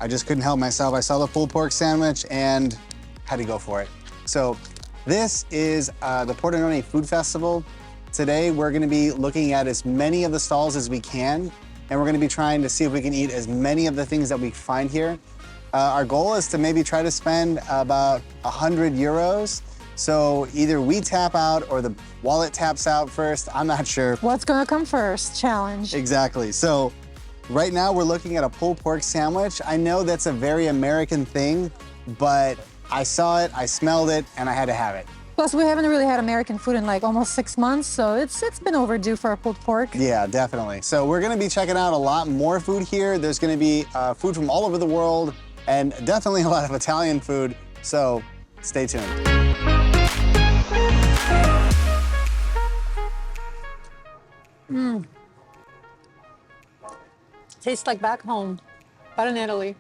I just couldn't help myself. I saw the pulled pork sandwich and had to go for it. So this is the Pordenone Food Festival. Today, we're gonna be looking at as many of the stalls as we can, and we're gonna be trying to see if we can eat as many of the things that we find here. Our goal is to maybe try to spend about 100 euros. So either we tap out or the wallet taps out first. I'm not sure. What's gonna come first? Challenge. Exactly. So right now we're looking at a pulled pork sandwich. I know that's a very American thing, but I saw it, I smelled it, and I had to have it. Plus, we haven't really had American food in like almost 6 months, so it's been overdue for a pulled pork. Yeah, definitely. So we're gonna be checking out a lot more food here. There's gonna be food from all over the world and definitely a lot of Italian food. So stay tuned. Tastes like back home, but in Italy.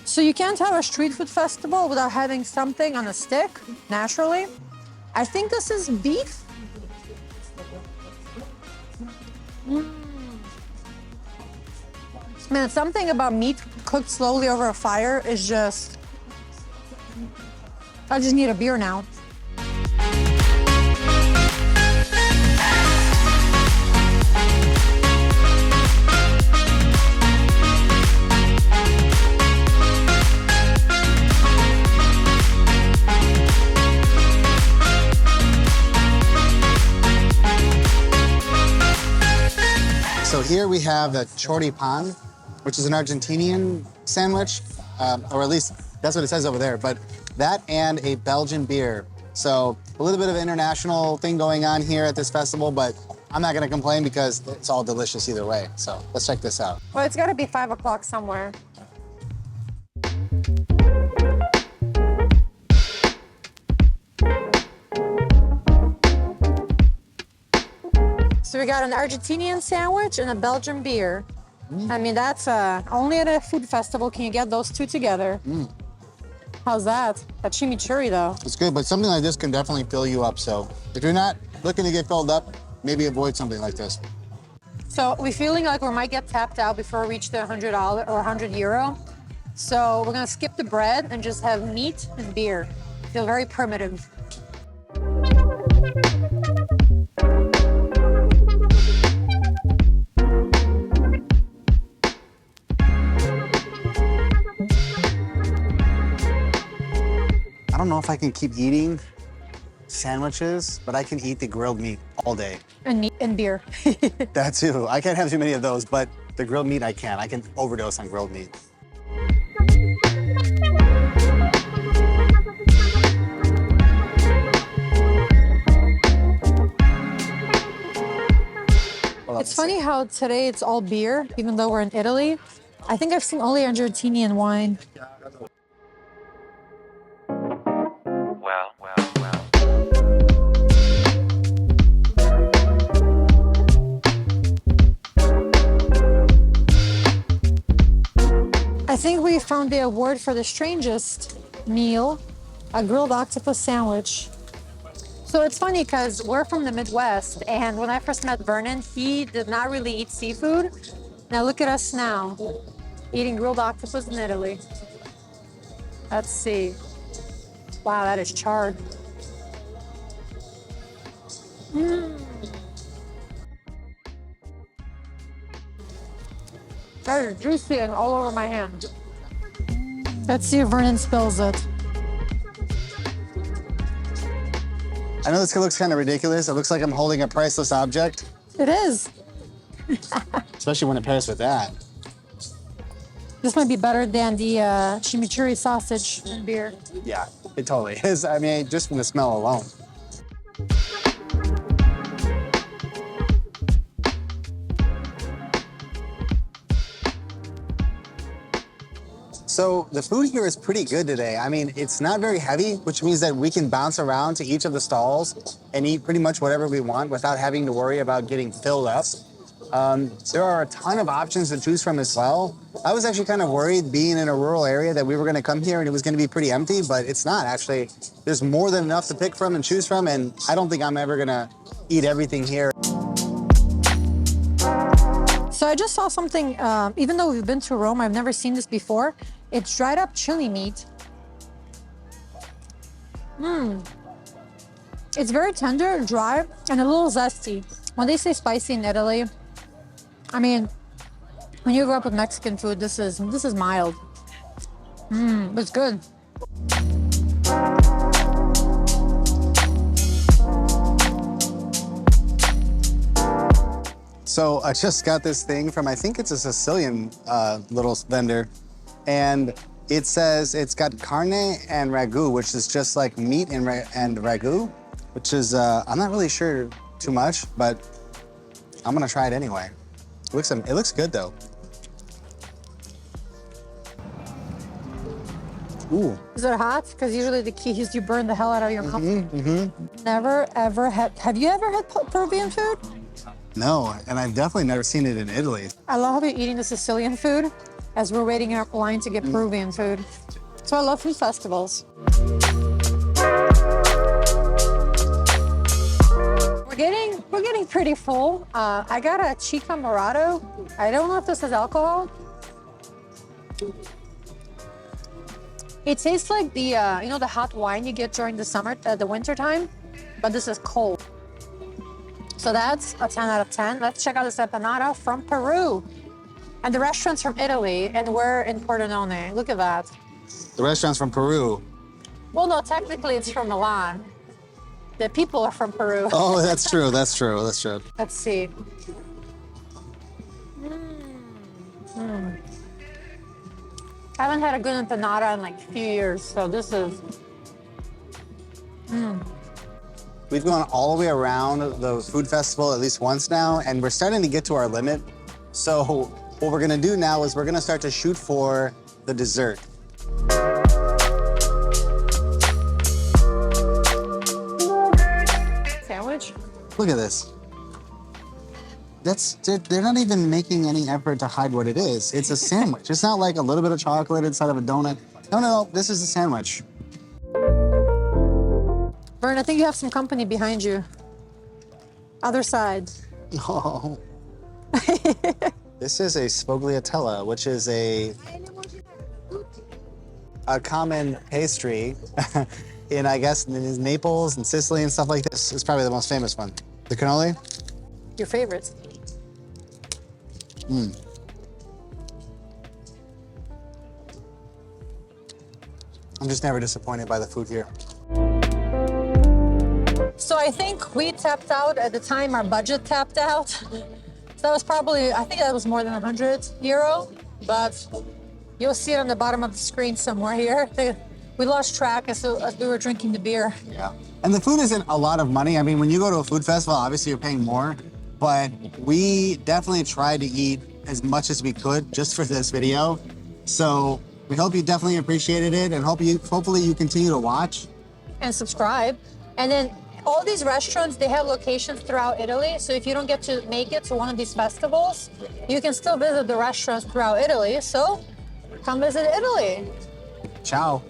So you can't have a street food festival without having something on a stick, naturally. I think this is beef. Man, something about meat cooked slowly over a fire is just... I just need a beer now. So here we have the choripan, which is an Argentinian sandwich, or at least that's what it says over there, but that and a Belgian beer. So a little bit of an international thing going on here at this festival, but I'm not gonna complain because it's all delicious either way. So let's check this out. Well, it's gotta be 5 o'clock somewhere. So we got an Argentinian sandwich and a Belgian beer. I mean, that's only at a food festival can you get those two together. How's that? That chimichurri though. It's good, but something like this can definitely fill you up. So if you're not looking to get filled up, maybe avoid something like this. So we're feeling like we might get tapped out before we reach the $100 or 100 euro. So we're gonna skip the bread and just have meat and beer. Feel very primitive. I don't know if I can keep eating sandwiches, but I can eat the grilled meat all day. And meat and beer. That too. I can't have too many of those, but the grilled meat I can. I can overdose on grilled meat. It's funny how today it's all beer, even though we're in Italy. I think I've seen only Argentinian wine. I think we found the award for the strangest meal, a grilled octopus sandwich. So it's funny because we're from the Midwest, and when I first met Vernon, he did not really eat seafood. Now look at us now, eating grilled octopus in Italy. Let's see. Wow, that is charred. That is juicy and all over my hand. Let's see if Vernon spills it. I know this looks kind of ridiculous. It looks like I'm holding a priceless object. It is. Especially when it pairs with that. This might be better than the chimichurri sausage and beer. Yeah, it totally is. I mean, just from the smell alone. So the food here is pretty good today. I mean, it's not very heavy, which means that we can bounce around to each of the stalls and eat pretty much whatever we want without having to worry about getting filled up. There are a ton of options to choose from as well. I was actually kind of worried being in a rural area that we were going to come here and it was going to be pretty empty, but it's not actually. There's more than enough to pick from and choose from, and I don't think I'm ever going to eat everything here. So I just saw something, even though we've been to Rome, I've never seen this before. It's dried up chili meat. It's very tender, dry, and a little zesty. When they say spicy in Italy, I mean, when you grow up with Mexican food, this is mild. It's good. So I just got this thing from, I think it's a Sicilian little vendor, and it says it's got carne and ragu, which is just like meat and ragu, which is, I'm not really sure too much, but I'm gonna try it anyway. It looks good though. Ooh. Is it hot? Because usually the key is you burn the hell out of your mouth. Never ever had, have you ever had Peruvian food? No, and I've definitely never seen it in Italy. I love eating the Sicilian food as we're waiting in our line to get Peruvian food. So I love food festivals. We're getting pretty full. I got a Chica Morado. I don't know if this is alcohol. It tastes like the you know, the hot wine you get during the summer, the winter time, but this is cold. So that's a 10 out of 10. Let's check out this empanada from Peru. And the restaurant's from Italy, and we're in Pordenone. Look at that. The restaurant's from Peru. Well, no, technically it's from Milan. The people are from Peru. Oh, that's true, that's true, that's true. Let's see. I haven't had a good empanada in like a few years, so this is... We've gone all the way around the food festival at least once now, and we're starting to get to our limit. So what we're gonna do now is we're gonna start to shoot for the dessert. Sandwich? Look at this. They're not even making any effort to hide what it is. It's a sandwich. It's not like a little bit of chocolate inside of a donut. No, this is a sandwich. Vern, I think you have some company behind you. Other side. Oh. This is a sfogliatella, which is a common pastry in, I guess, in Naples and Sicily and stuff like this. It's probably the most famous one. The cannoli? Your favorite. I'm just never disappointed by the food here. So I think we tapped out at the time, our budget tapped out. So that was probably, I think that was more than 100 euro, but you'll see it on the bottom of the screen somewhere here. We lost track as we were drinking the beer. Yeah. And the food isn't a lot of money. I mean, when you go to a food festival, obviously you're paying more, but we definitely tried to eat as much as we could just for this video. So we hope you definitely appreciated it, and hopefully you continue to watch. And subscribe. And then all these restaurants, they have locations throughout Italy. So if you don't get to make it to one of these festivals, you can still visit the restaurants throughout Italy. So come visit Italy. Ciao.